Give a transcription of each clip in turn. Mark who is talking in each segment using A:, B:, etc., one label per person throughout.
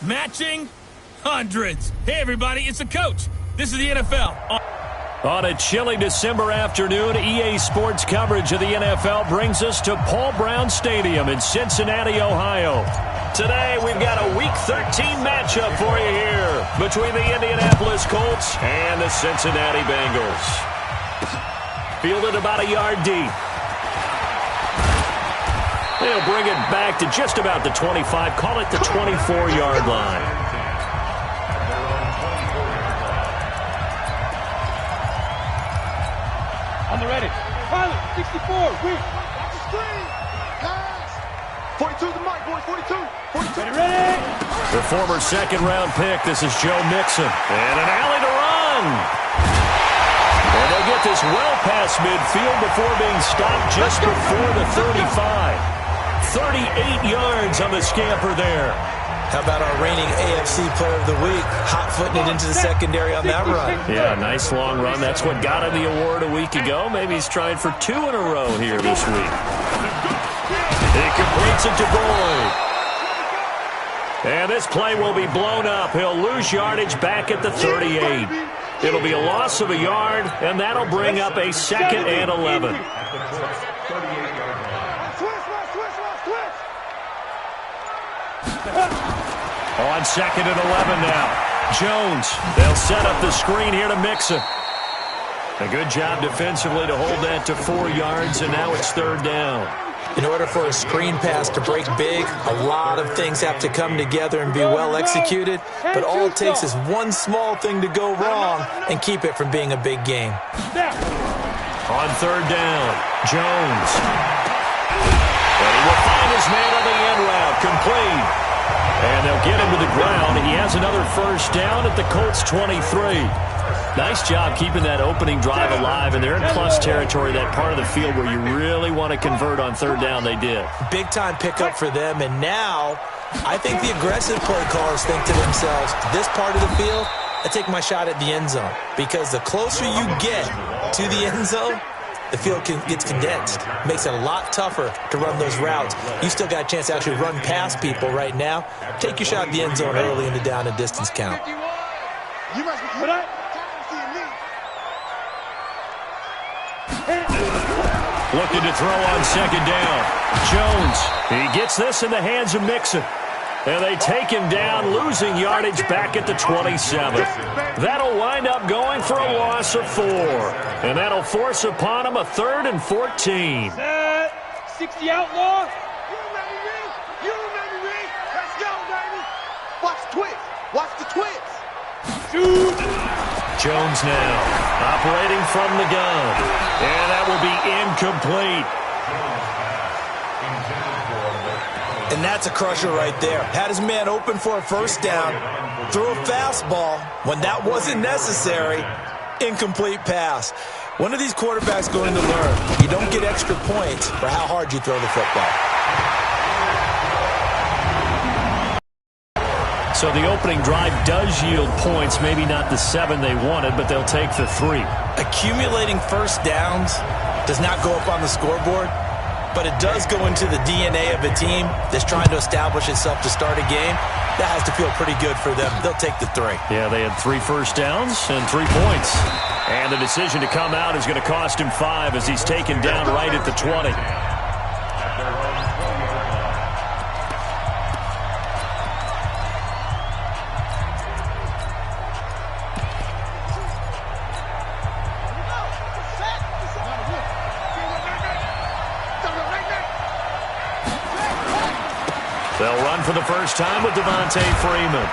A: Matching hundreds. Hey, everybody, it's the coach. This is the NFL.
B: On a chilly December afternoon, EA Sports coverage of the NFL brings us to Paul Brown Stadium in Cincinnati, Ohio. Today, we've got a Week 13 matchup for you here between the Indianapolis Colts and the Cincinnati Bengals. Fielded about a yard deep. They'll bring it back to just about the 25, call it the 24-yard line.
C: On the ready. Pilot, 64, wheel. Watch the screen. Pass. 42 the mic, boys, 42. 42. Ready.
B: The former second-round pick, this is Joe Mixon. And an alley to run. And they'll get this well past midfield before being stopped just before the 35. 38 yards on the scamper there.
D: How about our reigning AFC Player of the Week, hot-footing it into the secondary on that run?
B: Yeah, nice long run. That's what got him the award a week ago. Maybe he's trying for 2 in a row here this week. He completes it to Boyd. And this play will be blown up. He'll lose yardage back at the 38. It'll be a loss of a yard, and that'll bring up a 2nd and 11. On 2nd and 11 now. Jones. They'll set up the screen here to Mixon. A good job defensively to hold that to 4 yards, and now it's 3rd down.
D: In order for a screen pass to break big, a lot of things have to come together and be well executed, but all it takes is one small thing to go wrong and keep it from being a big game.
B: On 3rd down, Jones. And he will find his man on the end route, complete. And they'll get him to the ground. He has another 1st down at the Colts 23. Nice job keeping that opening drive alive, and they're in plus territory, that part of the field where you really want to convert on 3rd down. They did. Big-time
D: pickup for them, and now I think the aggressive play callers think to themselves, this part of the field, I take my shot at the end zone, because the closer you get to the end zone, the field gets condensed. Makes it a lot tougher to run those routes. You still got a chance to actually run past people right now. Take your shot at the end zone early in the down and distance count.
B: Looking to throw on 2nd down. Jones. He gets this in the hands of Mixon. And they take him down, losing yardage back at the 27. That'll wind up going for a loss of 4. And that'll force upon him a 3rd and 14.
C: Set. 60 outlaw. You ready, Reed? You ready, Reed? Let's go, baby. Watch the twist. Watch the twist. Shoot.
B: Jones now operating from the gun. And that will be incomplete.
D: And that's a crusher right there. Had his man open for a 1st down, threw a fastball when that wasn't necessary. Incomplete pass. One of these quarterbacks going to learn, you don't get extra points for how hard you throw the football.
B: So the opening drive does yield points, maybe not the 7 they wanted, but they'll take the 3.
D: Accumulating 1st downs does not go up on the scoreboard, but it does go into the DNA of a team that's trying to establish itself to start a game. That has to feel pretty good for them. They'll take the 3.
B: Yeah, they had 3 1st downs and 3 points. And the decision to come out is going to cost him 5 as he's taken down right at the 20. They'll run for the first time with Devontae Freeman.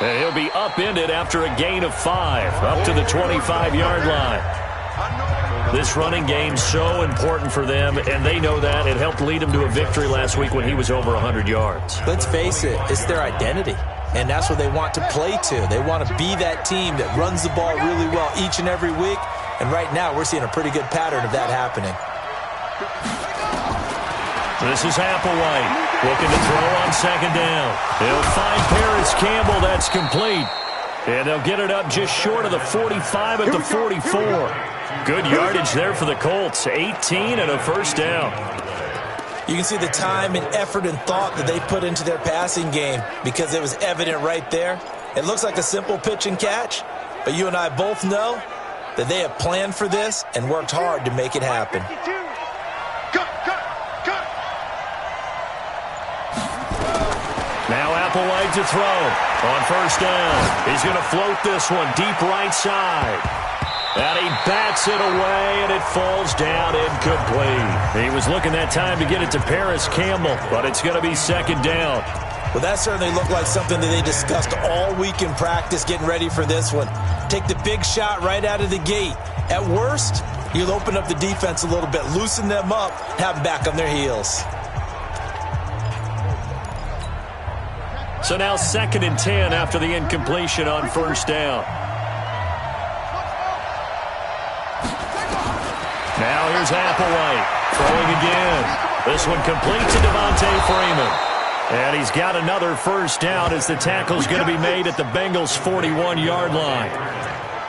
B: And he'll be upended after a gain of 5, up to the 25-yard line. This running game so important for them, and they know that. It helped lead them to a victory last week when he was over 100 yards.
D: Let's face it, it's their identity, and that's what they want to play to. They want to be that team that runs the ball really well each and every week, and right now we're seeing a pretty good pattern of that happening.
B: This is Applewhite looking to throw on 2nd down. He'll find Paris Campbell. That's complete. And they'll get it up just short of the 45 at the 44. Good yardage there for the Colts. 18 and a 1st down.
D: You can see the time and effort and thought that they put into their passing game because it was evident right there. It looks like a simple pitch and catch, but you and I both know that they have planned for this and worked hard to make it happen.
B: Now Applewhite to throw on first down. He's going to float this one deep right side. And he bats it away, and it falls down incomplete. He was looking that time to get it to Paris Campbell, but it's going to be second down.
D: Well, that certainly looked like something that they discussed all week in practice getting ready for this one. Take the big shot right out of the gate. At worst, you'll open up the defense a little bit, loosen them up, have them back on their heels.
B: So now 2nd and 10 after the incompletion on first down. Now here's Applewhite throwing again. This one complete to Devontae Freeman. And he's got another first down as the tackle's going to be made at the Bengals' 41-yard line.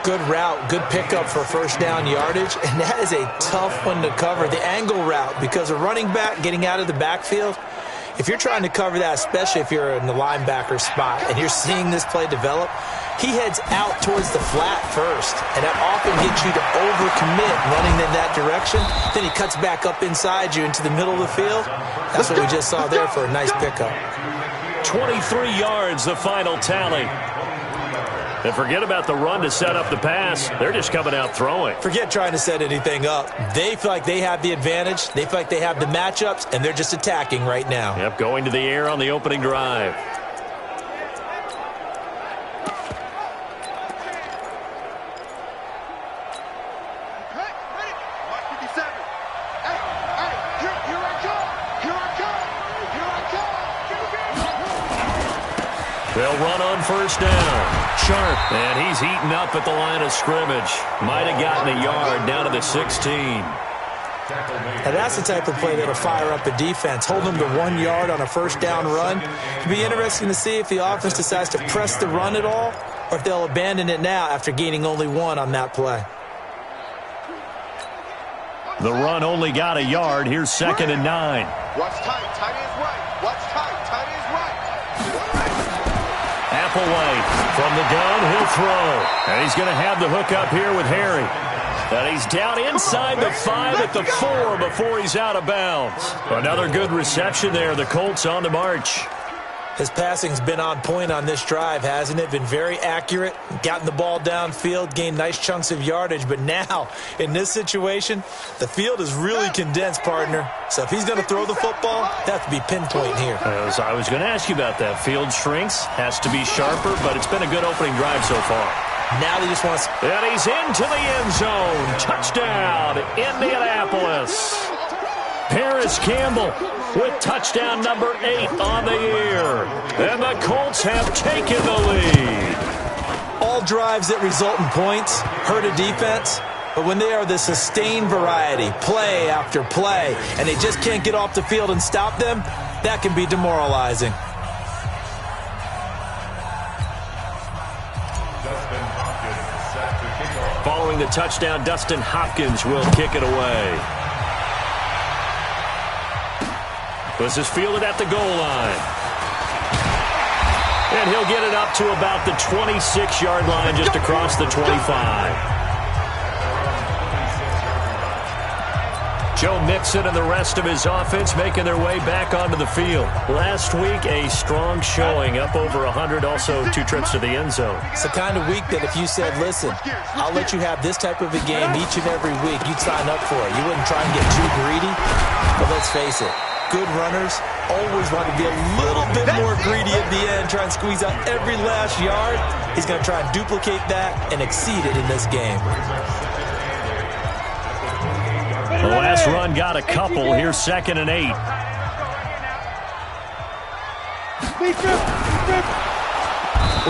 D: Good route, good pickup for first down yardage, and that is a tough one to cover. The angle route, because a running back getting out of the backfield, if you're trying to cover that, especially if you're in the linebacker spot and you're seeing this play develop, he heads out towards the flat first, and that often gets you to overcommit running in that direction. Then he cuts back up inside you into the middle of the field. That's what we just saw there for a nice pickup.
B: 23 yards, the final tally. And forget about the run to set up the pass. They're just coming out throwing.
D: Forget trying to set anything up. They feel like they have the advantage. They feel like they have the matchups, and they're just attacking right now.
B: Yep, going to the air on the opening drive. They'll run on first down. Sharp, and he's eaten up at the line of scrimmage. Might have gotten a yard down to the 16.
D: Now that's the type of play that'll fire up a defense. Hold them to 1 yard on a first down run. It'll be interesting to see if the offense decides to press the run at all or if they'll abandon it now after gaining only 1 on that play.
B: The run only got a yard. Here's 2nd and 9.
C: Watch tight. Tight is right. Watch tight. Tight is right.
B: Applewhite from the gun, he'll throw. And he's going to have the hook up here with Harry. And he's down inside the 5 at the 4 before he's out of bounds. Another good reception there. The Colts on the march.
D: His passing's been on point on this drive, hasn't it? Been very accurate, gotten the ball downfield, gained nice chunks of yardage. But now, in this situation, the field is really condensed, partner. So if he's going to throw the football, that has to be pinpoint here.
B: As I was going to ask you about that. Field shrinks, has to be sharper, but it's been a good opening drive so far.
D: Now they just want to...
B: And he's into the end zone. Touchdown, Indianapolis. Paris Campbell with touchdown number 8 on the year. And the Colts have taken the lead.
D: All drives that result in points hurt a defense, but when they are the sustained variety, play after play, and they just can't get off the field and stop them, that can be demoralizing.
B: Following the touchdown, Dustin Hopkins will kick it away. This is fielded at the goal line. And he'll get it up to about the 26-yard line, just across the 25. Joe Mixon and the rest of his offense making their way back onto the field. Last week, a strong showing, up over 100, also 2 trips to the end zone.
D: It's the kind of week that if you said, listen, I'll let you have this type of a game each and every week, you'd sign up for it. You wouldn't try and get too greedy, but let's face it, good runners always want to be a little bit more greedy at the end, try and squeeze out every last yard. He's going to try and duplicate that and exceed it in this game.
B: The last run got a couple. Here's 2nd and 8.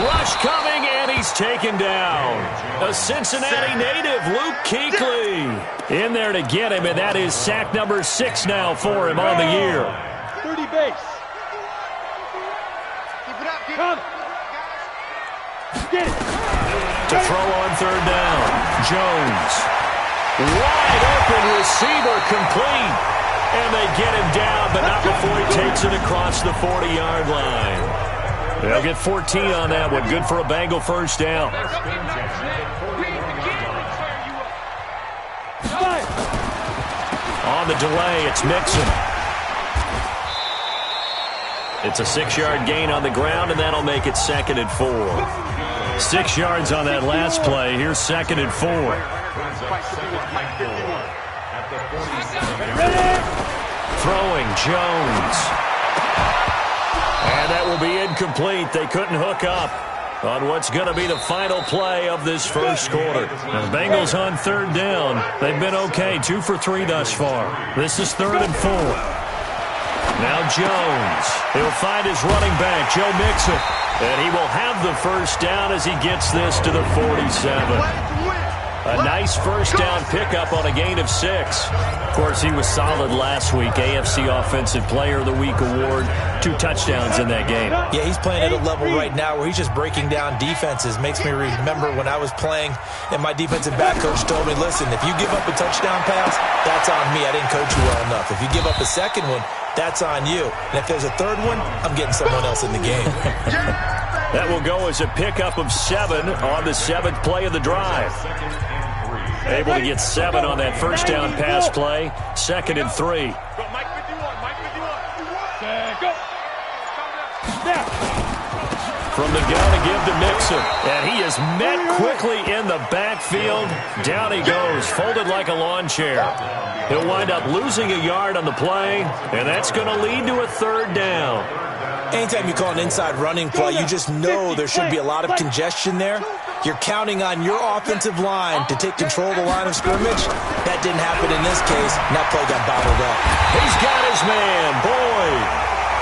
B: Rush coming, and he's taken down. A Cincinnati native, Luke Kuechly, in there to get him, and that is sack number 6 now for him on the year.
C: 30 base. Keep it up. Come. Get it.
B: To throw on 3rd down, Jones. Wide open receiver, complete. And they get him down, but not before he takes it across the 40-yard line. They'll get 14 on that one. Good for a Bengal first down. On the delay, it's Mixon. It's a 6-yard gain on the ground, and that'll make it 2nd and 4. 6 yards on that last play. Here's 2nd and 4. Throwing, Jones. And that will be incomplete. They couldn't hook up on what's going to be the final play of this first quarter. The Bengals on 3rd down. They've been okay, 2 for 3 thus far. This is 3rd and 4. Now Jones. He'll find his running back, Joe Mixon. And he will have the first down as he gets this to the 47. A nice first down pickup on a gain of 6. Of course, he was solid last week. AFC Offensive Player of the Week award. 2 touchdowns in that game.
D: Yeah, he's playing at a level right now where he's just breaking down defenses. Makes me remember when I was playing and my defensive back coach told me, listen, if you give up a touchdown pass, that's on me. I didn't coach you well enough. If you give up a second one, that's on you. And if there's a third one, I'm getting someone else in the game.
B: That will go as a pickup of 7 on the 7th play of the drive. Able to get 7 on that first down pass play. 2nd and 3. From the gun to give to Mixon. And he is met quickly in the backfield. Down he goes, folded like a lawn chair. He'll wind up losing a yard on the play, and that's going to lead to a 3rd down.
D: Anytime you call an inside running play, you just know there should be a lot of congestion there. You're counting on your offensive line to take control of the line of scrimmage. That didn't happen in this case, and that play got bottled up.
B: He's got his man, Boyd.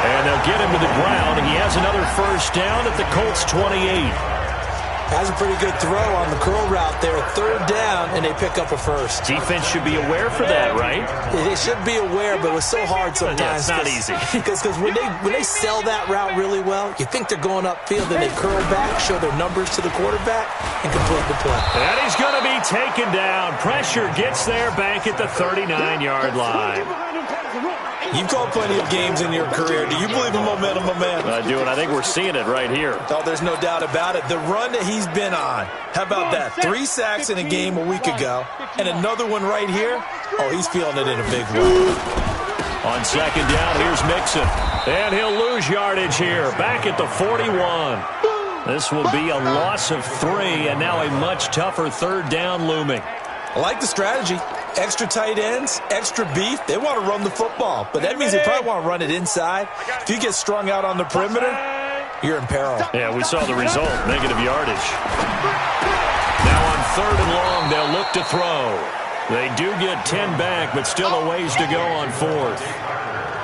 B: And they'll get him to the ground. He has another first down at the Colts 28.
D: Has a pretty good throw on the curl route there. 3rd down, and they pick up a first.
B: Defense should be aware for that, right?
D: They should be aware, but it was so hard sometimes.
B: Yeah, it's not easy.
D: Because when they sell that route really well, you think they're going upfield, then they curl back, show their numbers to the quarterback, and complete the play.
B: And he's going to be taken down. Pressure gets there back at the 39-yard line.
D: You've called plenty of games in your career. Do you believe in momentum, my man?
B: I do, and I think we're seeing it right here.
D: Oh, there's no doubt about it. The run that he's been on. How about that? 3 sacks in a game a week ago, and another one right here. Oh, he's feeling it in a big way.
B: On 2nd down, here's Mixon. And he'll lose yardage here, back at the 41. This will be a loss of 3, and now a much tougher 3rd down looming.
D: I like the strategy. Extra tight ends, extra beef. They want to run the football, but that means they probably want to run it inside. If you get strung out on the perimeter, you're in peril.
B: Yeah, we saw the result, negative yardage. Now on 3rd and long, they'll look to throw. They do get 10 back, but still a ways to go on 4th.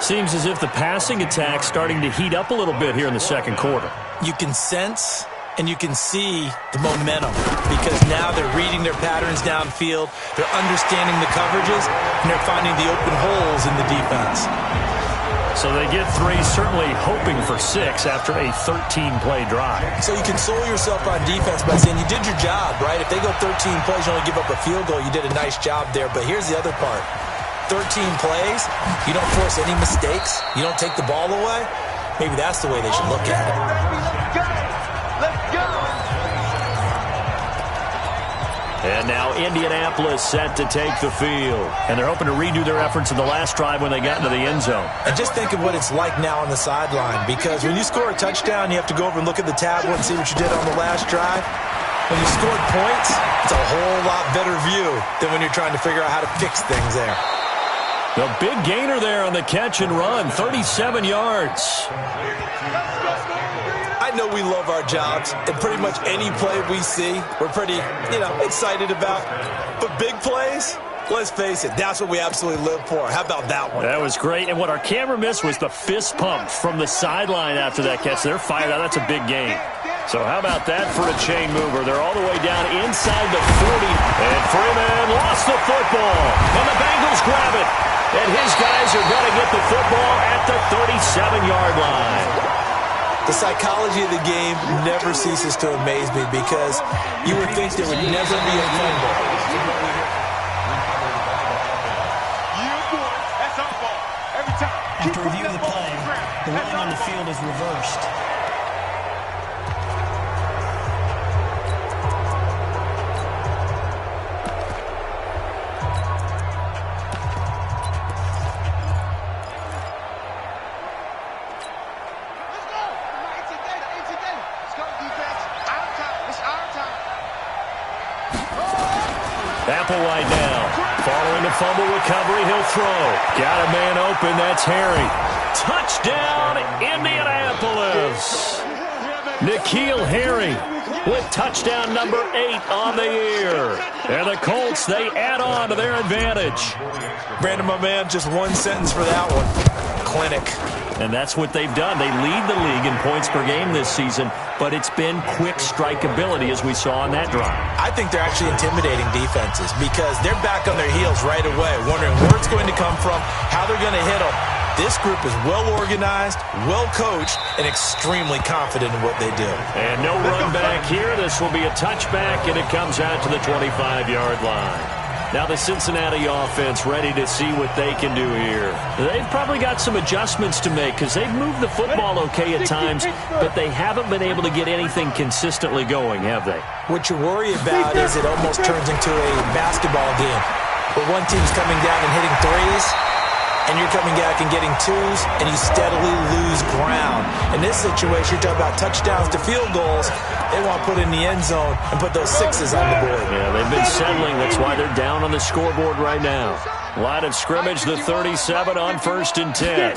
B: Seems as if the passing attack's starting to heat up a little bit here in the 2nd quarter.
D: You can sense and you can see the momentum because now they're reading their patterns downfield, they're understanding the coverages, and they're finding the open holes in the defense.
B: So they get 3, certainly hoping for 6 after a 13-play drive.
D: So you console yourself on defense by saying you did your job, right? If they go 13 plays, you only give up a field goal, you did a nice job there. But here's the other part. 13 plays, you don't force any mistakes, you don't take the ball away. Maybe that's the way they should look at it.
B: And now Indianapolis set to take the field. And they're hoping to redo their efforts in the last drive when they got into the end zone.
D: And just think of what it's like now on the sideline. Because when you score a touchdown, you have to go over and look at the tablet and see what you did on the last drive. When you scored points, it's a whole lot better view than when you're trying to figure out how to fix things there.
B: The big gainer there on the catch and run, 37 yards.
D: I know we love our jobs, and pretty much any play we see, we're pretty, excited about. But big plays, let's face it, that's what we absolutely live for. How about that one?
B: That was great, and what our camera missed was the fist pump from the sideline after that catch. They're fired out. That's a big gain. So how about that for a chain mover? They're all the way down inside the 40, and Freeman lost the football, and the Bengals grab it. And his guys are going to get the football at the 37-yard line.
D: The psychology of the game never ceases to amaze me because you would think there would never be a fumble.
E: After review of the play, the ruling on the field is reversed.
B: Applewhite now. Following the fumble recovery, he'll throw. Got a man open, that's Harry. Touchdown, Indianapolis. N'Keal Harry with touchdown number 8 on the year. And the Colts, they add on to their advantage.
D: Brandon, my man, just one sentence for that one. Clinic.
B: And that's what they've done. They lead the league in points per game this season, but it's been quick strikeability as we saw on that drive.
D: I think they're actually intimidating defenses because they're back on their heels right away, wondering where it's going to come from, how they're going to hit them. This group is well-organized, well-coached, and extremely confident in what they do.
B: And no run back here. This will be a touchback, and it comes out to the 25-yard line. Now the Cincinnati offense ready to see what they can do here. They've probably got some adjustments to make because they've moved the football okay at times, but they haven't been able to get anything consistently going, have they?
D: What you worry about is it almost turns into a basketball game where one team's coming down and hitting threes, and you're coming back and getting twos, and you steadily lose ground. In this situation, you're talking about touchdowns to field goals. They want to put in the end zone and put those sixes on the board.
B: Yeah, they've been settling. That's why they're down on the scoreboard right now. Line of scrimmage, the 37 on 1st and 10.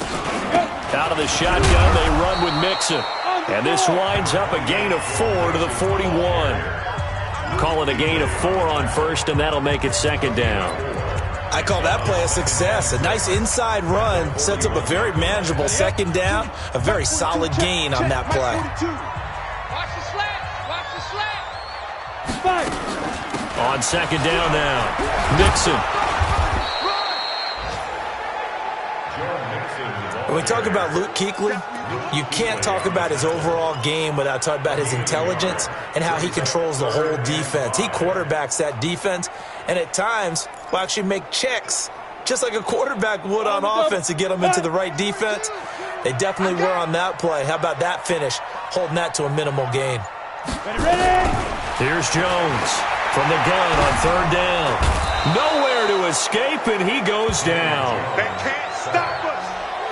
B: Out of the shotgun, they run with Mixon. And this winds up a gain of 4 to the 41. Call it a gain of 4 on 1st, and that'll make it 2nd down.
D: I call that play a success. A nice inside run sets up a very manageable 2nd down. A very solid gain on that play.
C: Watch the slant. Watch the slant.
B: On 2nd down now, Mixon.
D: When we talk about Luke Kuechly, you can't talk about his overall game without talking about his intelligence and how he controls the whole defense. He quarterbacks that defense, and at times will actually make checks, just like a quarterback would on offense to get them into the right defense. They definitely were on that play. How about that finish, holding that to a minimal gain.
B: Here's Jones from the gun on 3rd down. Nowhere to escape, and he goes down.
C: They can't stop us.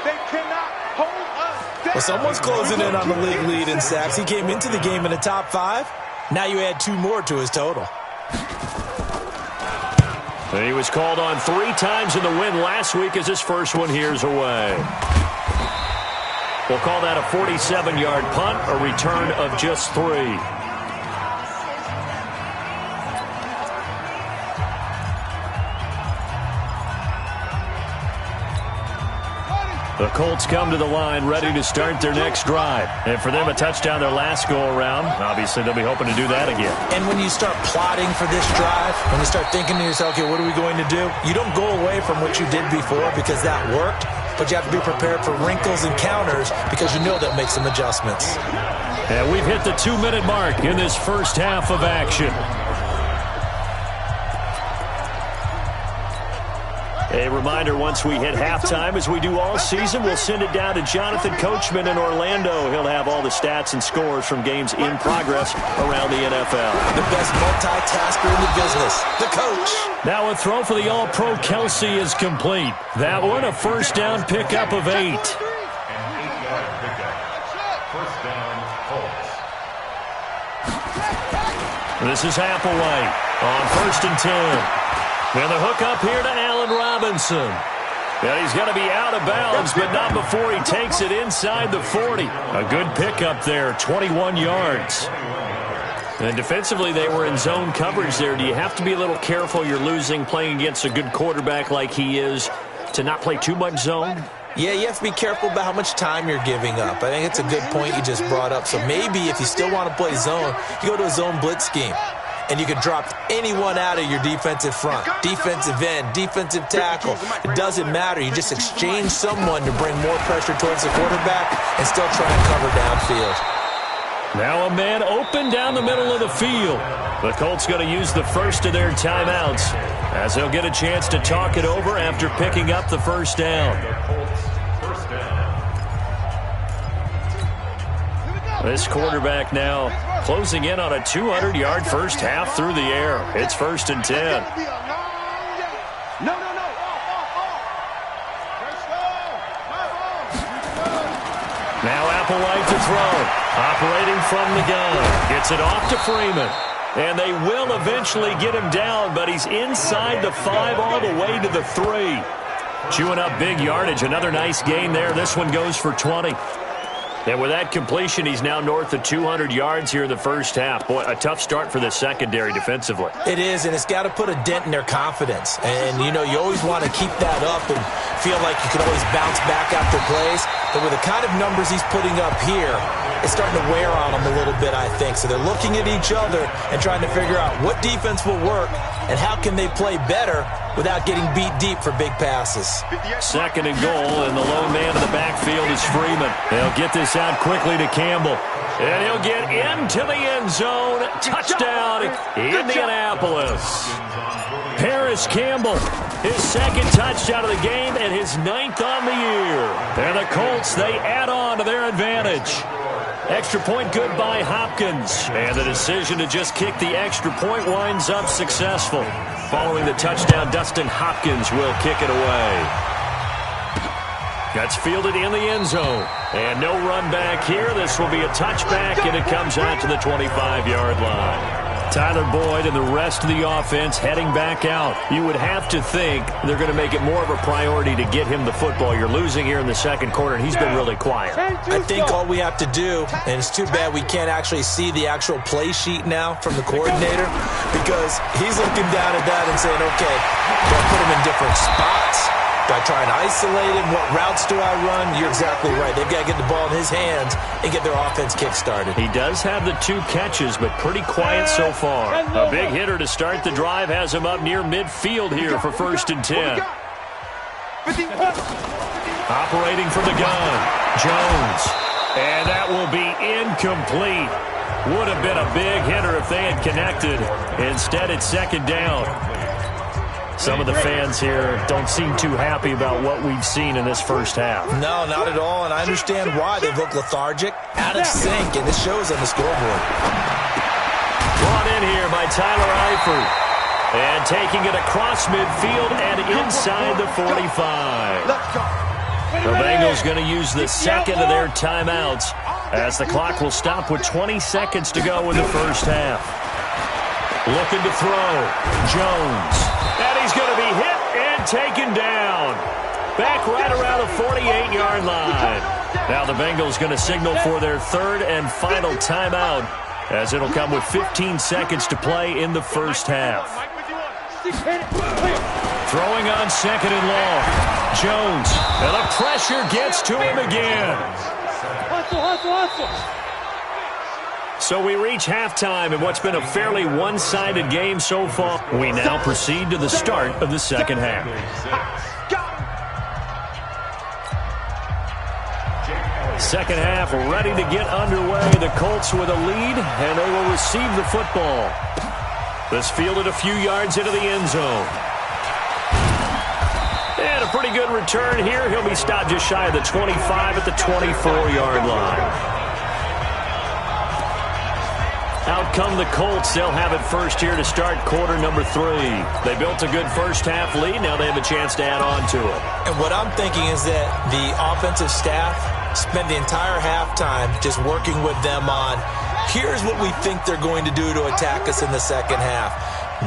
C: They cannot hold us down.
D: Well, someone's closing in on the league lead in sacks. He came into the game in the top 5. Now you add 2 more to his total.
B: And he was called on 3 times in the win last week as his first one here's away. We'll call that a 47-yard punt, a return of just 3. The Colts come to the line ready to start their next drive. And for them, a touchdown their last go-around. Obviously, they'll be hoping to do that again.
D: And when you start plotting for this drive, when you start thinking to yourself, okay, what are we going to do? You don't go away from what you did before because that worked, but you have to be prepared for wrinkles and counters because you know they'll make some adjustments.
B: And we've hit the 2-minute mark in this first half of action. A reminder, once we hit halftime, as we do all season, we'll send it down to Jonathan Coachman in Orlando. He'll have all the stats and scores from games in progress around the NFL.
D: The best multitasker in the business, the coach.
B: Now a throw for the All-Pro Kelsey is complete. That one, a 1st down pickup of 8. This is Applewhite on 1st and 10. And the hook up here to Allen Robinson. And he's going to be out of bounds, but not before he takes it inside the 40. A good pickup there, 21 yards. And defensively, they were in zone coverage there. Do you have to be a little careful? You're losing, playing against a good quarterback like he is, to not play too much zone?
D: Yeah, you have to be careful about how much time you're giving up. I think it's a good point you just brought up. So maybe if you still want to play zone, you go to a zone blitz scheme. And you can drop anyone out of your defensive front, defensive end, defensive tackle. It doesn't matter. You just exchange someone to bring more pressure towards the quarterback and still try and cover downfield.
B: Now a man open down the middle of the field. The Colts going to use the first of their timeouts as they'll get a chance to talk it over after picking up the 1st down. This quarterback now closing in on a 200-yard first half through the air. It's 1st and 10. Now Applewhite to throw. Operating from the gun. Gets it off to Freeman. And they will eventually get him down, but he's inside the 5 all the way to the 3. Chewing up big yardage. Another nice gain there. This one goes for 20. And with that completion, he's now north of 200 yards here in the first half. Boy, a tough start for the secondary defensively.
D: It is, and it's got to put a dent in their confidence. And, you know, you always want to keep that up and feel like you can always bounce back after plays. But with the kind of numbers he's putting up here, it's starting to wear on them a little bit, I think. So they're looking at each other and trying to figure out what defense will work and how can they play better without getting beat deep for big passes.
B: 2nd and goal, and the lone man in the backfield is Freeman. They'll get this out quickly to Campbell. And he'll get into the end zone. Touchdown, Indianapolis. Paris Campbell, his 2nd touchdown of the game and his 9th on the year. And the Colts, they add on to their advantage. Extra point good by Hopkins. And the decision to just kick the extra point winds up successful. Following the touchdown, Dustin Hopkins will kick it away. That's fielded in the end zone. And no run back here. This will be a touchback, and it comes out to the 25-yard line. Tyler Boyd and the rest of the offense heading back out. You would have to think they're going to make it more of a priority to get him the football. You're losing here in the second quarter, and he's been really quiet.
D: I think all we have to do, and it's too bad we can't actually see the actual play sheet now from the coordinator, because he's looking down at that and saying, okay, do I put him in different spots? Do I try and isolate him? What routes do I run? You're exactly right. They've got to get the ball in his hands and get their offense kick-started.
B: He does have the 2 catches, but pretty quiet so far. A big hitter to start the drive has him up near midfield here for 1st and 10. Operating from the gun, Jones. And that will be incomplete. Would have been a big hitter if they had connected. Instead, it's 2nd down. Some of the fans here don't seem too happy about what we've seen in this first half.
D: No, not at all, and I understand why. They look lethargic, out of sync, and this shows on the scoreboard.
B: Brought in here by Tyler Eifert. And taking it across midfield and inside the 45. The Bengals going to use the 2nd of their timeouts as the clock will stop with 20 seconds to go in the first half. Looking to throw. Jones. And he's going to be hit and taken down. Back right around the 48-yard line. Now the Bengals going to signal for their 3rd and final timeout, as it'll come with 15 seconds to play in the first half. Throwing on 2nd and long. Jones. And the pressure gets to him again. So we reach halftime in what's been a fairly one-sided game so far. We now proceed to the start of the second half. Second half ready to get underway. The Colts with a lead, and they will receive the football. This fielded a few yards into the end zone. And a pretty good return here. He'll be stopped just shy of the 25 at the 24-yard line. Out come the Colts. They'll have it first here to start quarter number 3. They built a good first half lead. Now they have a chance to add on to it.
D: And what I'm thinking is that the offensive staff spent the entire halftime just working with them on, here's what we think they're going to do to attack us in the second half.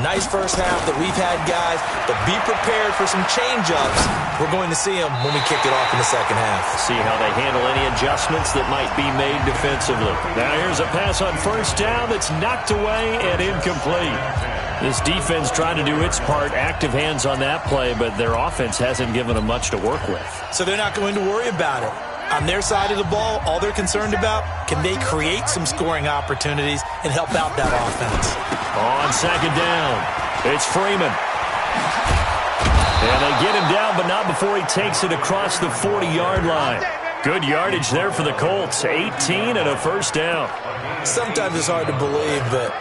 D: Nice first half that we've had, guys, but be prepared for some change-ups. We're going to see them when we kick it off in the second half.
B: See how they handle any adjustments that might be made defensively. Now here's a pass on first down that's knocked away and incomplete. This defense trying to do its part, active hands on that play, but their offense hasn't given them much to work with. So
D: they're not going to worry about it. On their side of the ball, all they're concerned about, can they create some scoring opportunities and help out that offense?
B: On second down, it's Freeman. And they get him down, but not before he takes it across the 40-yard line. Good yardage there for the Colts, 18 and a first down.
D: Sometimes it's hard to believe, but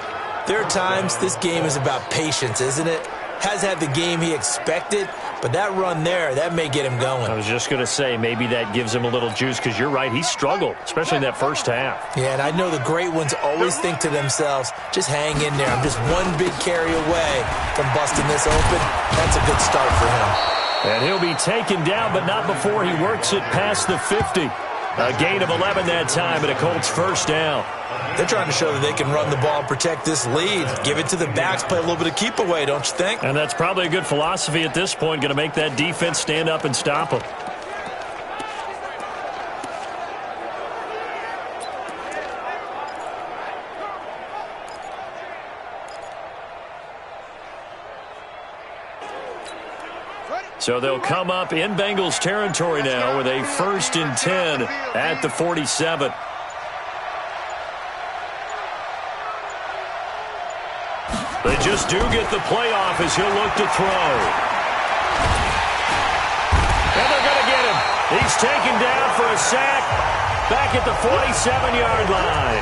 D: there are times this game is about patience, isn't it? Has had the game he expected, But that run there, that may get him going.
B: I was just going to say, maybe that gives him a little juice, because you're right, he struggled, especially in that first half.
D: Yeah, and I know the great ones always think to themselves, just hang in there. I'm just one big carry away from busting this open. That's a good start for him.
B: And he'll be taken down, but not before he works it past the 50. A gain of 11 that time, and a Colts first down.
D: They're trying to show that they can run the ball and protect this lead. Give it to the backs, play a little bit of keep away, don't you think?
B: And that's probably a good philosophy at this point, going to make that defense stand up and stop them. So they'll come up in Bengals territory now with a 1st and 10 at the 47. They just do get the playoff as he'll look to throw. And they're going to get him. He's taken down for a sack back at the 47-yard line.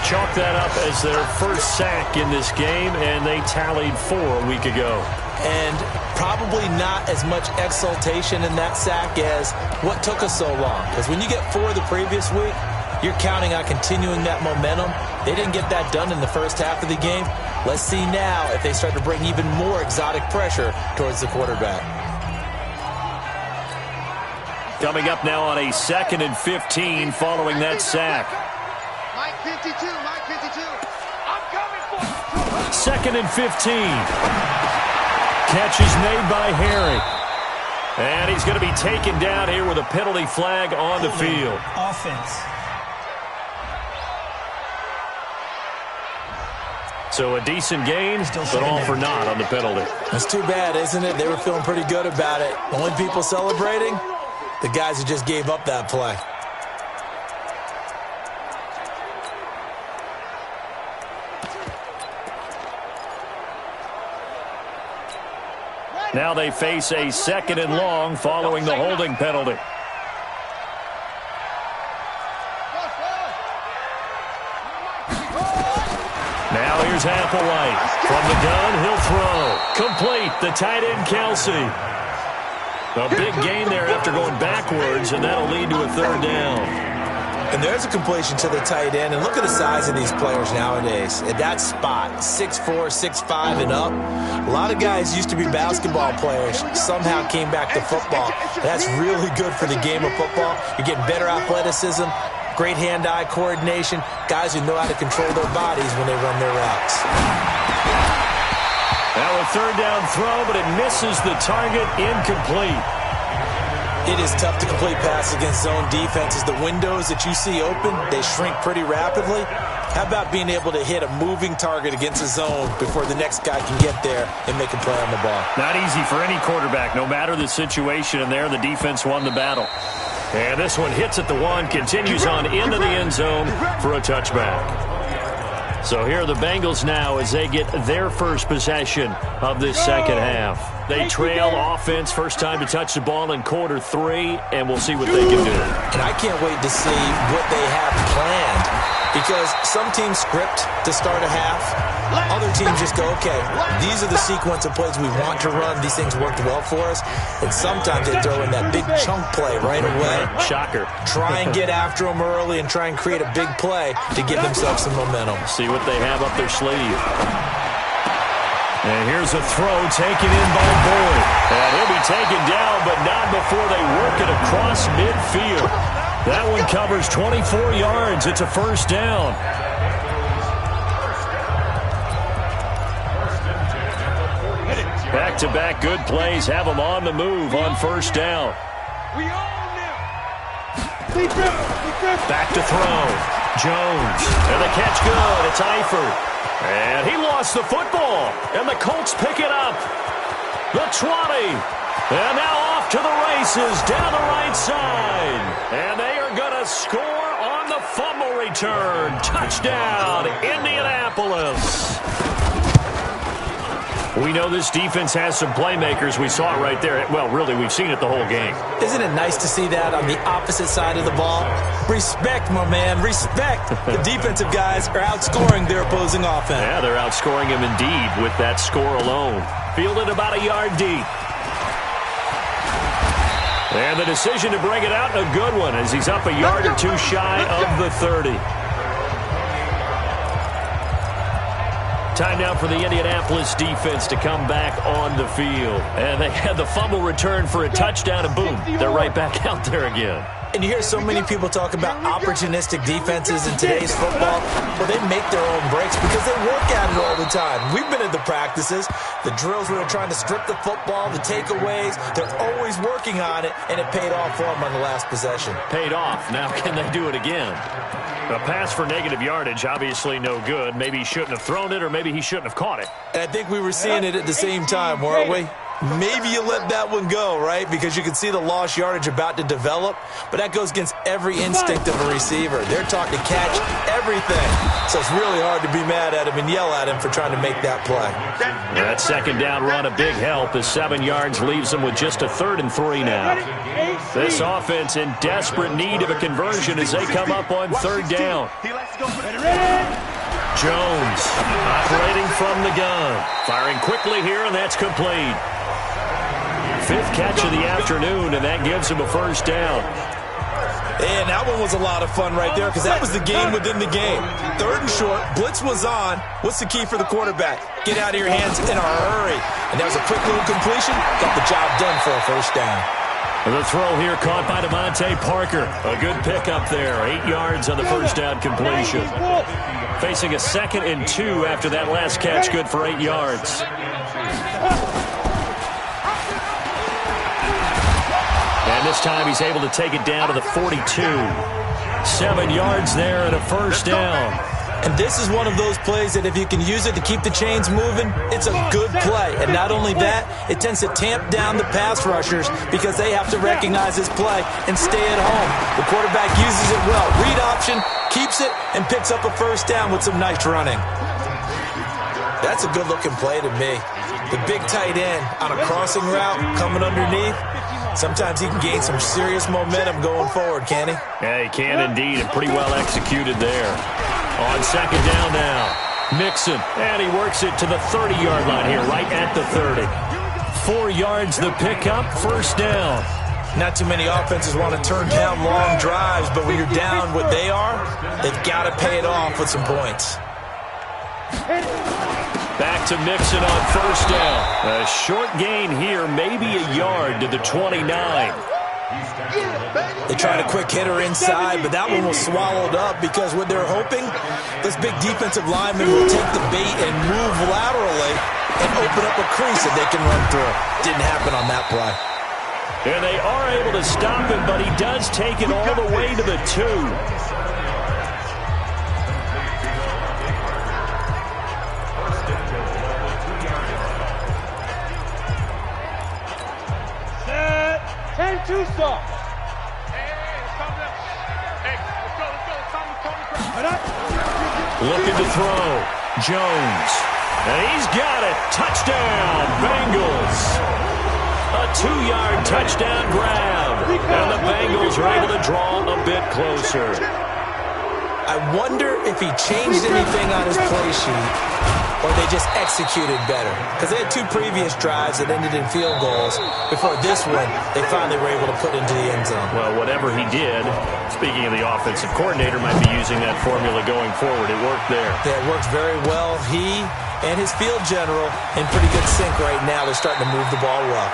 B: Chalk that up as their first sack in this game, and they tallied 4 a week ago.
D: And probably not as much exultation in that sack as what took us so long. Because when you get 4 the previous week, you're counting on continuing that momentum. They didn't get that done in the first half of the game. Let's see now if they start to bring even more exotic pressure towards the quarterback.
B: Coming up now on a 2nd and 15 following that sack.
C: Mike 52, Mike 52. I'm coming for you.
B: 2nd and 15. Catch is made by Harry. And he's going to be taken down here with a penalty flag on the field.
E: Offense.
B: So a decent gain, but all for naught on the penalty.
D: That's too bad, isn't it? They were feeling pretty good about it. The only people celebrating, the guys who just gave up that play.
B: Now they face a 2nd and long following the holding penalty. Now here's Applewhite. From the gun, he'll throw. Complete. The tight end, Kelsey. A big gain there after going backwards, and that'll lead to a 3rd down.
D: And there's a completion to the tight end. And look at the size of these players nowadays. At that spot, 6'4", 6'5", and up. A lot of guys used to be basketball players, somehow came back to football. That's really good for the game of football. You're getting better athleticism, great hand-eye coordination, guys who know how to control their bodies when they run their routes.
B: Now a 3rd down throw, but it misses the target, incomplete.
D: It is tough to complete passes against zone defenses. The windows that you see open, they shrink pretty rapidly. How about being able to hit a moving target against a zone before the next guy can get there and make a play on the ball?
B: Not easy for any quarterback, no matter the situation, and there the defense won the battle. And this one hits at the 1, continues on into the end zone for a touchback. So here are the Bengals now as they get their first possession of this second half. They trail offense, first time to touch the ball in quarter 3, and we'll see what they can do.
D: And I can't wait to see what they have planned, because some teams script to start a half. Other teams just go, okay, these are the sequence of plays we want to run. These things worked well for us. And sometimes they throw in that big chunk play right away.
B: Shocker.
D: Try and get after them early and try and create a big play to give themselves some momentum.
B: See what they have up their sleeve. And here's a throw taken in by Boyd. And he'll be taken down, but not before they work it across midfield. That one covers 24 yards. It's a first down. Back-to-back good plays have them on the move on first down.
C: We own them.
B: Back to throw. Jones. And the catch good. It's Eifert. And he lost the football. And the Colts pick it up. The 20. And now off to the races down the right side. And they are going to score on the fumble return. Touchdown, Indianapolis. We know this defense has some playmakers. We saw it right there. Well, really, we've seen it the whole game.
D: Isn't it nice to see that on the opposite side of the ball? Respect, my man, respect. The defensive guys are outscoring their opposing offense.
B: Yeah, they're outscoring him indeed with that score alone. Fielded about a yard deep. And the decision to bring it out, a good one, as he's up a yard or two shy of the 30. Time now for the Indianapolis defense to come back on the field. And they had the fumble return for a touchdown, and boom, they're right back out there again.
D: And you hear so many people talk about opportunistic defenses in today's football. Well, they make their own breaks because they work at it all the time. We've been at the practices, the drills where they're trying to strip the football, the takeaways. They're always working on it, and it paid off for them on the last possession.
B: Paid off. Now can they do it again? A pass for negative yardage, obviously no good. Maybe he shouldn't have thrown it, or maybe he shouldn't have caught it.
D: And I think we were seeing it at the same time, weren't we? Maybe you let that one go, right? Because you can see the lost yardage about to develop. But that goes against every instinct of a receiver. They're taught to catch everything. So it's really hard to be mad at him and yell at him for trying to make that play.
B: That second down run, a big help as 7 yards leaves them with just a 3rd and 3 now. This offense in desperate need of a conversion as they come up on 3rd down. Jones operating from the gun. Firing quickly here, and that's complete. 5th catch of the afternoon, and that gives him a 1st down.
D: And that one was a lot of fun right there because that was the game within the game. 3rd and short, blitz was on. What's the key for the quarterback? Get out of your hands in a hurry. And that was a quick little completion. Got the job done for a 1st down.
B: The throw here caught by Devontae Parker. A good pickup there. 8 yards on the 1st down completion. Facing a 2nd and 2 after that last catch, good for 8 yards. And this time he's able to take it down to the 42. 7 yards there and a 1st down.
D: And this is one of those plays that if you can use it to keep the chains moving, it's a good play. And not only that, it tends to tamp down the pass rushers because they have to recognize this play and stay at home. The quarterback uses it well. Read option, keeps it, and picks up a 1st down with some nice running. That's a good-looking play to me. The big tight end on a crossing route coming underneath. Sometimes he can gain some serious momentum going forward, can he?
B: Yeah, he can indeed, and pretty well executed there. On 2nd down now, Mixon, and he works it to the 30-yard line here, right at the 30. 4 yards the pickup, 1st down.
D: Not too many offenses want to turn down long drives, but when you're down what they are, they've got to pay it off with some points.
B: Back to Mixon on 1st down. A short gain here, maybe a yard to the 29.
D: They tried a quick hitter inside, but that one was swallowed up because what they're hoping, this big defensive lineman will take the bait and move laterally and open up a crease that they can run through. Didn't happen on that play.
B: And they are able to stop him, but he does take it all the way to the 2.
C: Tucson.
B: Looking to throw. Jones. And he's got it. Touchdown, Bengals. A 2-yard touchdown grab. And the Bengals are able to draw a bit closer.
D: I wonder if he changed anything on his play sheet or they just executed better. Because they had 2 previous drives that ended in field goals. Before this one, they finally were able to put into the end zone.
B: Well, whatever he did, speaking of the offensive coordinator, might be using that formula going forward. It worked there.
D: Yeah, it works very well. He and his field general in pretty good sync right now. They're starting to move the ball well.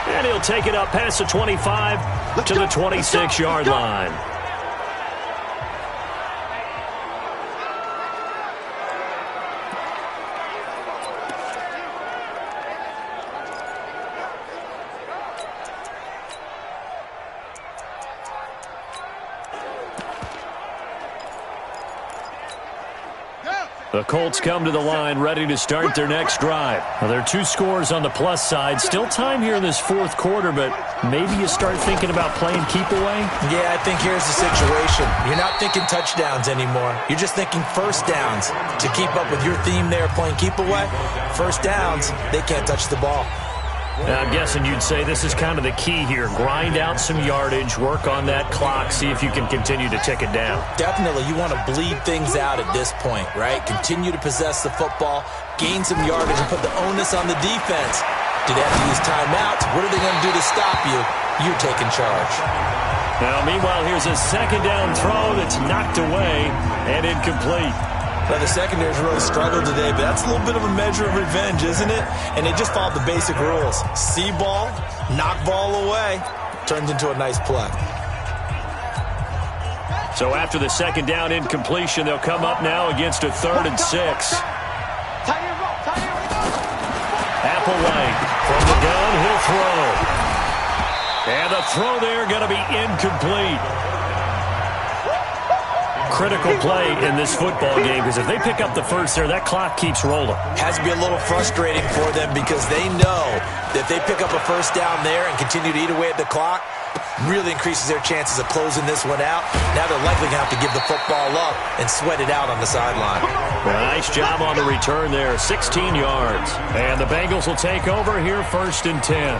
B: And he'll take it up past the 25 to the 26-yard line. The Colts come to the line ready to start their next drive. Now, there are 2 scores on the plus side. Still time here in this 4th quarter, but maybe you start thinking about playing keep away?
D: Yeah, I think here's the situation. You're not thinking touchdowns anymore. You're just thinking 1st downs. To keep up with your theme there, playing keep away, 1st downs, they can't touch the ball.
B: Now, I'm guessing you'd say this is kind of the key here. Grind out some yardage, work on that clock, see if you can continue to tick it down.
D: Definitely. You want to bleed things out at this point, right? Continue to possess the football, gain some yardage, and put the onus on the defense. Do they have to use timeouts? What are they going to do to stop you? you're taking charge.
B: Now, meanwhile, here's a second down throw that's knocked away and incomplete.
D: Now, the secondary's really struggled today, but that's a little bit of a measure of revenge, isn't it? And they just followed the basic rules. See ball, knock ball away, turns into a nice play.
B: So after the second down incompletion, they'll come up now against a 3rd and 6. Applewhite from the gun, he'll throw. And the throw there going to be incomplete. Critical play in this football game, because if they pick up the first there, that clock keeps rolling.
D: Has to be a little frustrating for them because they know that if they pick up a first down there and continue to eat away at the clock, really increases their chances of closing this one out. Now they're likely going to have to give the football up and sweat it out on the sideline.
B: Nice job on the return there, 16 yards. And the Bengals will take over here, 1st and 10.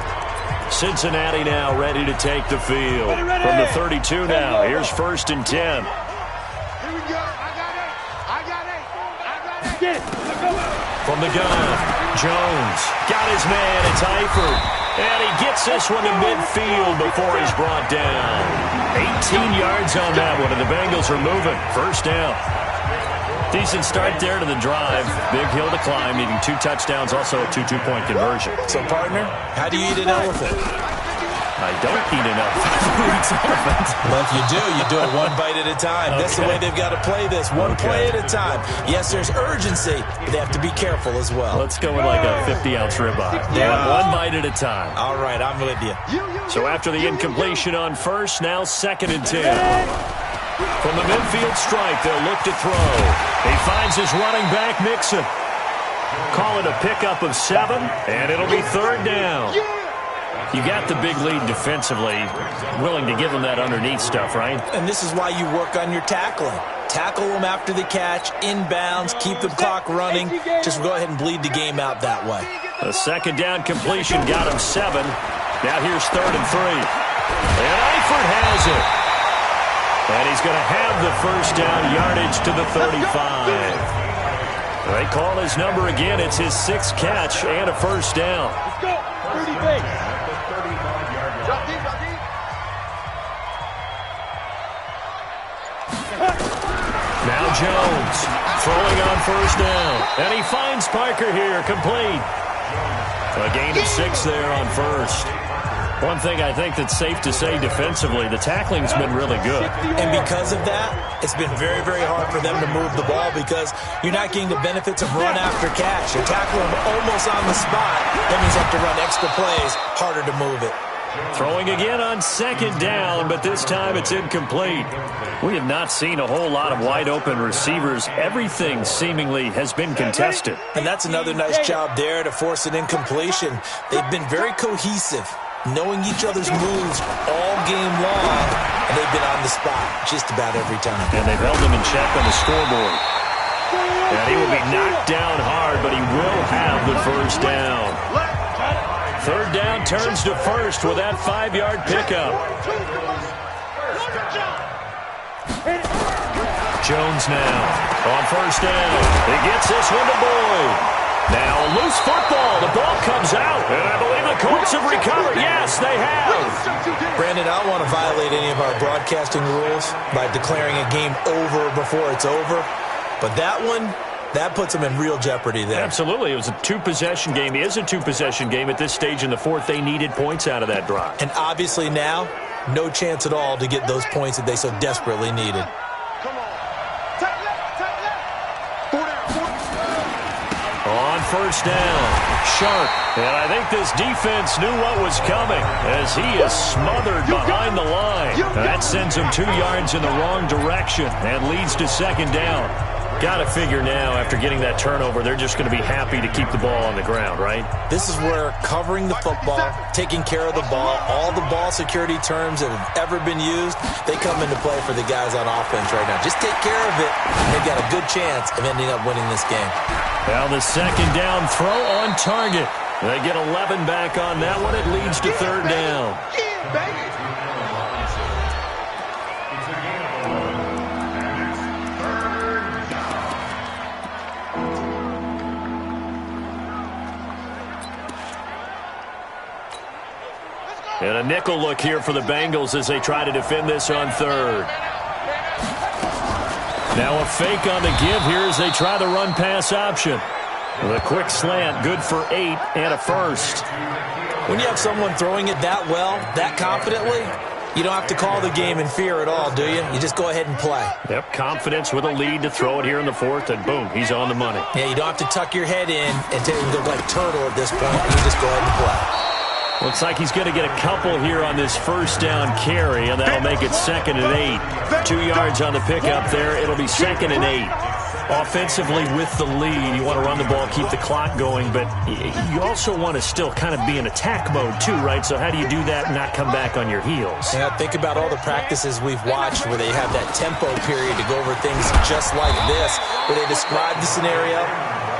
B: Cincinnati now ready to take the field. From the 32 now, here's 1st and 10. From the gun, Jones got his man. It's Eifert. And he gets this one to midfield before he's brought down. 18 yards on that one, and the Bengals are moving. 1st down. Decent start there to the drive. Big hill to climb, needing 2 touchdowns, also a 2 two-point conversion.
D: So, partner, how do you eat an elephant?
B: I don't eat enough elephant.
D: But if you do it one bite at a time. Okay. That's the way they've got to play this, one play at a time. Yes, there's urgency, but they have to be careful as well.
B: Let's go with like a 50-ounce ribeye.
D: Yeah.
B: One bite at a time.
D: All right, I'm with you.
B: So after the incompletion on 1st, now 2nd and 10. From the midfield stripe, they'll look to throw. He finds his running back, Mixon. Call it a pickup of 7, and it'll be 3rd down. You got the big lead defensively, willing to give them that underneath stuff, right?
D: And this is why you work on your tackling. Tackle them after the catch, inbounds, keep the clock running. Just go ahead and bleed the game out that way.
B: A second down completion got him 7. Now here's 3rd and 3. And Eifert has it. And he's going to have the 1st down, yardage to the 35. They call his number again. It's his 6th catch and a 1st down.
C: Let's go. 30 base.
B: Now Jones throwing on 1st down. And he finds Parker here, complete. A gain of 6 there on 1st. One thing I think that's safe to say defensively, the tackling's been really good.
D: And because of that, it's been very, very hard for them to move the ball because you're not getting the benefits of run after catch. You're tackling them almost on the spot. That means you have to run extra plays, harder to move it.
B: Throwing again on 2nd down, but this time it's incomplete. We have not seen a whole lot of wide-open receivers. Everything seemingly has been contested.
D: And that's another nice job there to force an incompletion. They've been very cohesive, knowing each other's moves all game long, and they've been on the spot just about every time.
B: And they've held them in check on the scoreboard. And he will be knocked down hard, but he will have the 1st down. 3rd down turns to 1st with that 5-yard pickup. Jones now on 1st down. He gets this one to Boyd. Now a loose football. The ball comes out. And I believe the Colts have recovered. Yes, they have.
D: Brandon, I don't want to violate any of our broadcasting rules by declaring a game over before it's over. But that one, that puts them in real jeopardy there.
B: Absolutely. It was a 2-possession game. It is a 2-possession game at this stage in the 4th. They needed points out of that drive.
D: And obviously now, no chance at all to get those points that they so desperately needed.
B: On 1st down, Sharp. And I think this defense knew what was coming as he is smothered behind the line. That sends him 2 yards in the wrong direction and leads to 2nd down. Got to figure now, after getting that turnover, they're just going to be happy to keep the ball on the ground, right? This
D: is where covering the football, taking care of the ball, all the ball security terms that have ever been used, they come into play for the guys on offense right now. Just take care of it, and they've got a good chance of ending up winning this game.
B: Now the 2nd down throw on target. They get 11 back on that one. It leads to 3rd down. And a nickel look here for the Bengals as they try to defend this on third. Now a fake on the give here as they try the run-pass option. The quick slant, good for 8 and a first.
D: When you have someone throwing it that well, that confidently, you don't have to call the game in fear at all, do you? You just go ahead and play.
B: Yep, confidence with a lead to throw it here in the fourth, and boom, he's on the money.
D: Yeah, you don't have to tuck your head in and go like turtle at this point. You just go ahead and play.
B: Looks like he's going to get a couple here on this first down carry, and that'll make it 2nd and 8. 2 yards on the pickup there. It'll be 2nd and 8. Offensively with the lead, you want to run the ball, keep the clock going, but you also want to still kind of be in attack mode too, right? So how do you do that and not come back on your heels?
D: Yeah, think about all the practices we've watched where they have that tempo period to go over things just like this, where they describe the scenario,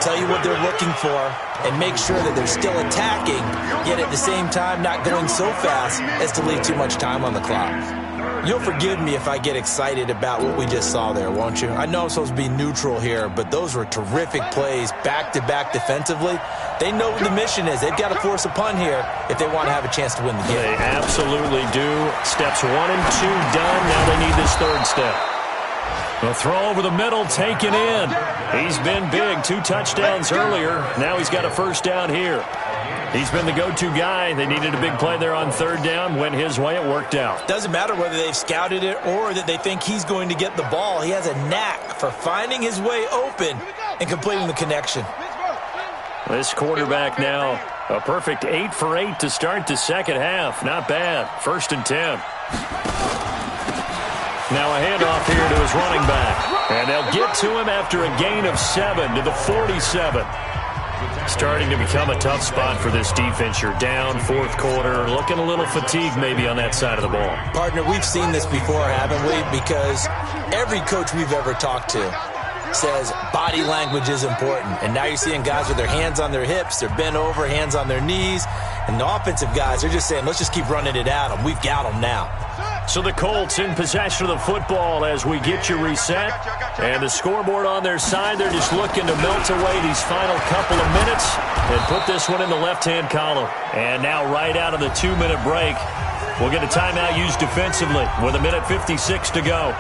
D: tell you what they're looking for, and make sure that they're still attacking, yet at the same time not going so fast as to leave too much time on the clock. You'll forgive me if I get excited about what we just saw there, won't you? I know I'm supposed to be neutral here, but those were terrific plays back-to-back defensively. They know what the mission is. They've got to force a punt here if they want to have a chance to win the game.
B: They absolutely do. Steps 1 and 2 done. Now they need this third step. The throw over the middle taken in. He's been big. 2 touchdowns earlier. Now he's got a first down here. He's been the go-to guy. They needed a big play there on third down. Went his way. It worked out.
D: Doesn't matter whether they've scouted it or that they think he's going to get the ball. He has a knack for finding his way open and completing the connection.
B: This quarterback now, a perfect 8 for 8 to start the second half. Not bad. 1st and 10. Now a handoff here to his running back. And they'll get to him after a gain of 7 to the 47. Starting to become a tough spot for this defense. You're down 4th quarter, looking a little fatigued maybe on that side of the ball.
D: Partner, we've seen this before, haven't we? Because every coach we've ever talked to says body language is important. And now you're seeing guys with their hands on their hips, they're bent over, hands on their knees. And the offensive guys, they're just saying, let's just keep running it at them. We've got them now.
B: So the Colts in possession of the football as we get you reset. And the scoreboard on their side, they're just looking to melt away these final couple of minutes and put this one in the left-hand column. And now right out of the 2-minute break, we'll get a timeout used defensively with 1:56 to go.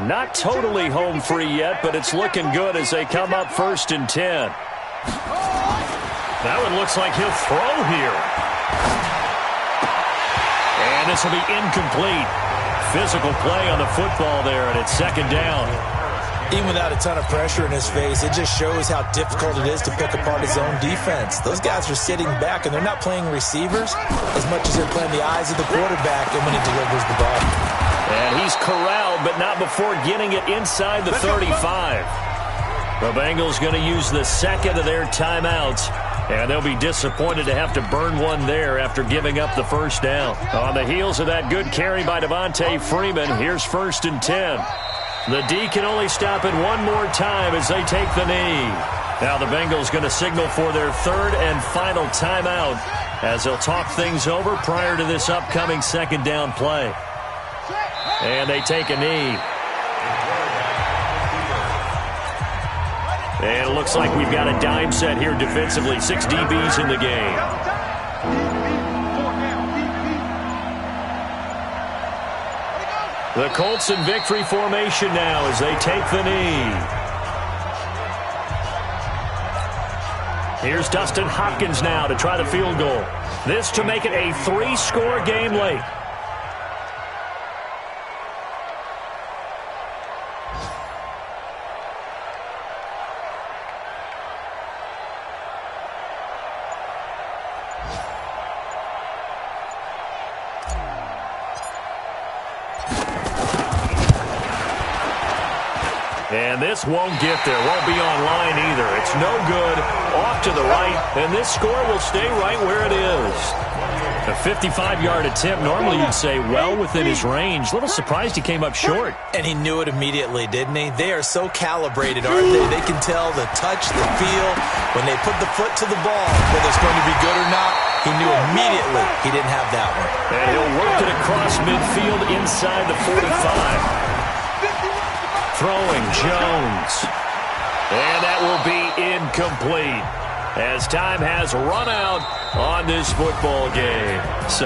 B: Not totally home free yet, but it's looking good as they come up 1st and 10. That one looks like he'll throw here. And this will be incomplete. Physical play on the football there, and it's 2nd down.
D: Even without a ton of pressure in his face, it just shows how difficult it is to pick apart his own defense. Those guys are sitting back, and they're not playing receivers as much as they're playing the eyes of the quarterback and when he delivers the ball.
B: And he's corralled, but not before getting it inside the 35. The Bengals going to use the 2nd of their timeouts, and they'll be disappointed to have to burn one there after giving up the first down. On the heels of that good carry by Devontae Freeman, here's 1st and 10. The D can only stop it one more time as they take the knee. Now the Bengals going to signal for their 3rd and final timeout as they'll talk things over prior to this upcoming 2nd down play. And they take a knee. And it looks like we've got a dime set here defensively. 6 DBs in the game. The Colts in victory formation now as they take the knee. Here's Dustin Hopkins now to try the field goal. This to make it a 3-score game late. And this won't get there. Won't be online either. It's no good. Off to the right. And this score will stay right where it is. A 55-yard attempt. Normally you'd say well within his range. A little surprised he came up short.
D: And he knew it immediately, didn't he? They are so calibrated, aren't they? They can tell the touch, the feel. When they put the foot to the ball, whether it's going to be good or not, he knew immediately he didn't have that one.
B: And he'll work it across midfield inside the 45. Throwing Jones. And that will be incomplete as time has run out on this football game. So